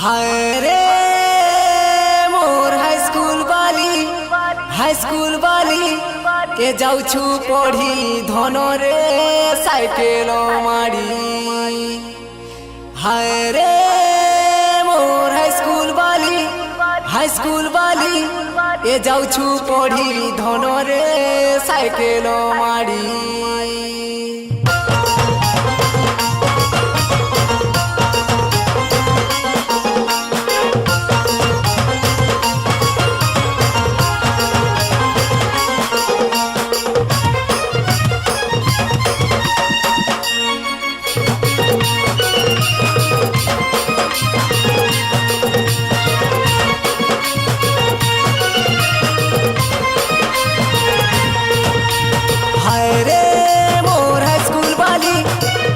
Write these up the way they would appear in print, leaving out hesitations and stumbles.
हाय रे मोर हाई स्कूल वाली ए जाऊछु पढ़ी धन रे साइकेल मारी। हाय रे मोर हाई स्कूल वाली ए जाऊछु पढ़ी धन रे साइकेल मारी।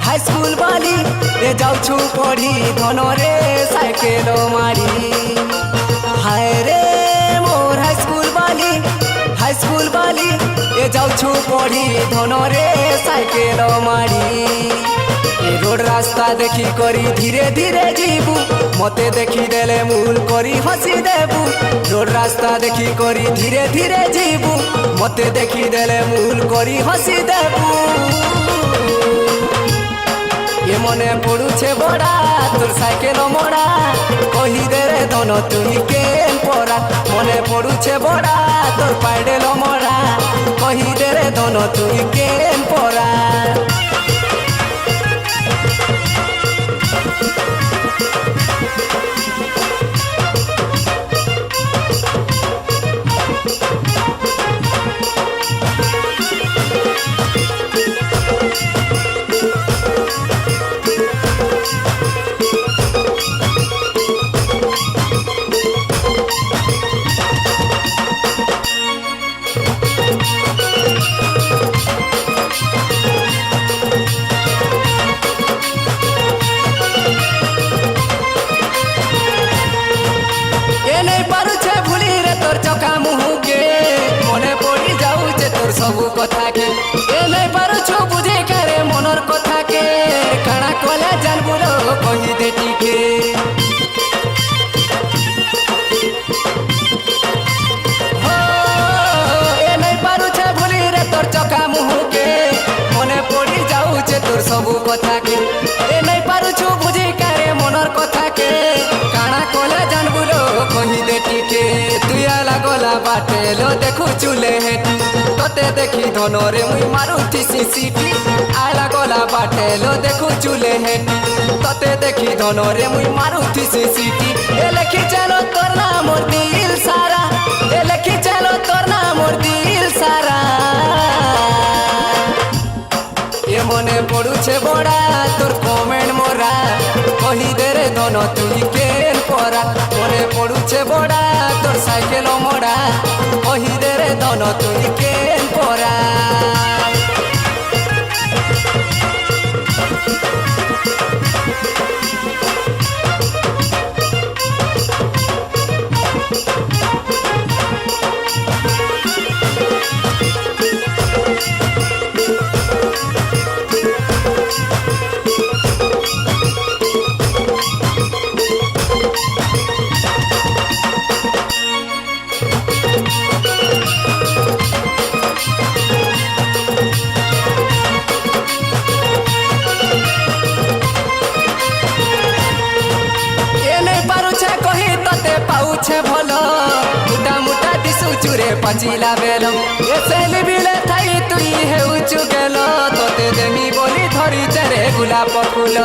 हाई स्कूल वाली ए जाऊछु पढ़ी धन रे साइकेल मारी। हाय रे मोर हाई स्कूल वाली ए जाऊछु पढ़ी धन रे साइकेल मारी। ए रोड रास्ता देखी करी धीरे धीरे जीबू मते देखी देले मूल करी हसी देबू। रोड रास्ता देखी करी धीरे धीरे जीबू मते देखी देले मूल करी हसी देबू। ये मने पड़ुछे बड़ा तोर साइकेल मोड़ा कही दे रे धन तुई केन परा। मने पड़ुछे बड़ा तोर पैडल मोड़ा कही दे रे धन तुई केन परा। सबू कथा के ए नहीं पारुछु बुझे करे मनर कथा के काना कोला जानबू रो कही दे टिके। हो ए नहीं पारुछे भूली रे तोर चका मुह के मने पड़ी जाऊचे तोर सबू कथा के। ए नहीं पारुछु बुझे करे मनर कथा के काना कोला जानबू रो कही दे टिके। तुया लागला बाटे लो देखु चुले हेटी तते देखी धन रे मुई मारुथी सीसीटी। आला गला बाटे लो देखु चुले हेटी तते देखी धन रे मुई मारुथी सीसीटी। ए लेखी चलो तोर नाम मोर दिल सारा ए लेखी चलो तोर नाम मोर दिल सारा। ये मने पड़ुछे बड़ा तोर कमेंट मोरा कही दे रे धन तुई केन परा। मने पड़ुछे बड़ा तोर साइकेल मोड़ा कही दे रे धन तुई केन परा। पाउछे भलो मुटा मुटा दिसु चुरे पचिला बेलो ए सेली बिले थाई तुई हे उचु गेलो तोते देमी बोली धरी चरे गुलाब फूल।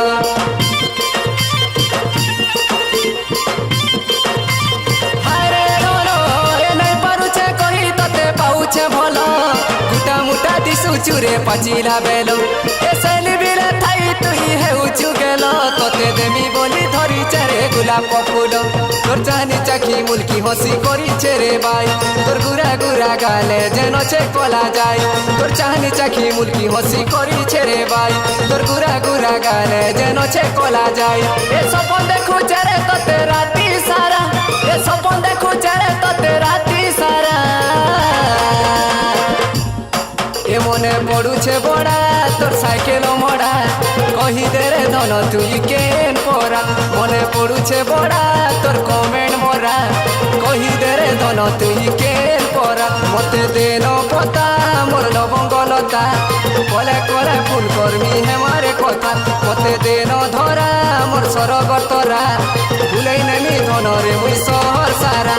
हारे रो ए नहीं पारुछे कही तोते पाउछे भलो मुटा मुटा दिसु चुरे पचिला बेलो ए सेली बिले थाई तुई हे उचु गेलो तोते देमी बोली धरी चरे गुलाब फूल। तोर चाहनी चाखी मुल्की हसी करी रे बाई तोर गुरा गुरा गाले जेन छे कला जाय। तोर चाहनी चाखी मुल्की हसी करी रे बाई तोर गुरा गुरा गाले जेन छे कला जाय। ए सपन देखु चरे तते राती सारा ए सपन देखु चरे तते राती सारा। ए मने पड़ुछे बड़ा तोर साइकेल मोड़ा কহিদে রে ধন তুই কেন পরা মনে পড়ুছে বড়া তোর কমেন্ট মরা কহিদে রে ধন তুই কেন পরা মতে দেন পতা মোর লবঙ্গলতা কলে কলে ফুল কর্মী হেমারে কথা মতে দেন ধরা মোর সরগতরা ভুলেই নেমি ধনরে মুই সহর সারা